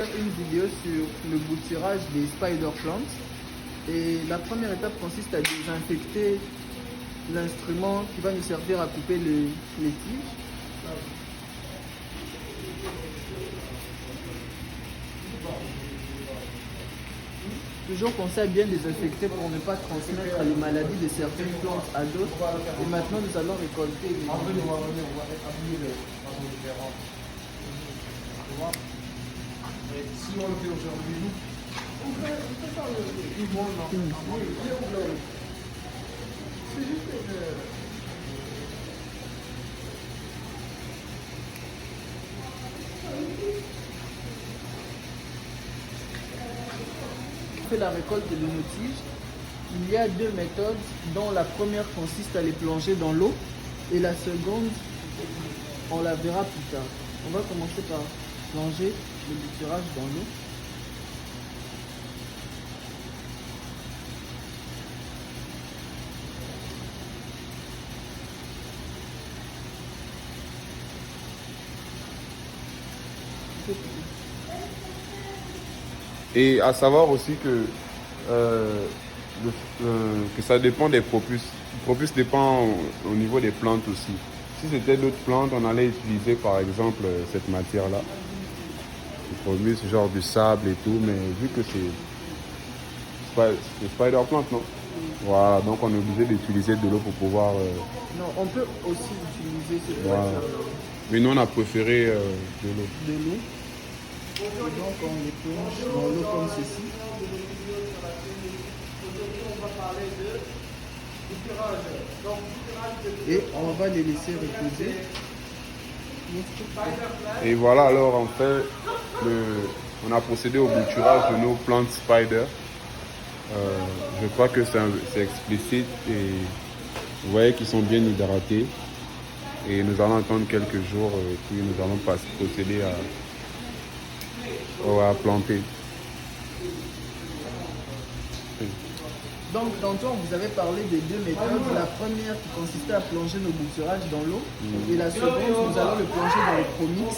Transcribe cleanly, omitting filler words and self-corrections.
Une vidéo sur le bouturage des spider plants et la première étape consiste à désinfecter l'instrument qui va nous servir à couper les tiges. Toujours penser à bien désinfecter pour ne pas transmettre les maladies de certaines plantes à d'autres. Et maintenant nous allons récolter les si on le fait aujourd'hui, nous, on peut faire le c'est juste fait la récolte de nos tiges. Il y a deux méthodes, dont la première consiste à les plonger dans l'eau et la seconde, on la verra plus tard. On va commencer par plonger le bouturage dans l'eau. Et à savoir aussi que ça dépend des propus. Le propus dépend au niveau des plantes aussi. Si c'était d'autres plantes, on allait utiliser par exemple cette matière-là. Le propus, genre du sable et tout, mais vu que c'est spider plant, non? Voilà, donc on est obligé d'utiliser de l'eau pour pouvoir... Non, on peut aussi utiliser cette voilà. matière. Mais nous, on a préféré de l'eau. De l'eau. Et donc on les plonge dans l'eau comme ceci. Et on va les laisser reposer. Et voilà, alors en fait, on a procédé au bouturage de nos plantes spider. Je crois que c'est explicite et vous voyez qu'ils sont bien hydratés. Et nous allons attendre quelques jours et puis nous allons procéder à planter. Donc, tantôt, vous avez parlé des deux méthodes. La première qui consistait à plonger nos bouturages dans l'eau. Et la seconde, nous allons le plonger dans le Promix.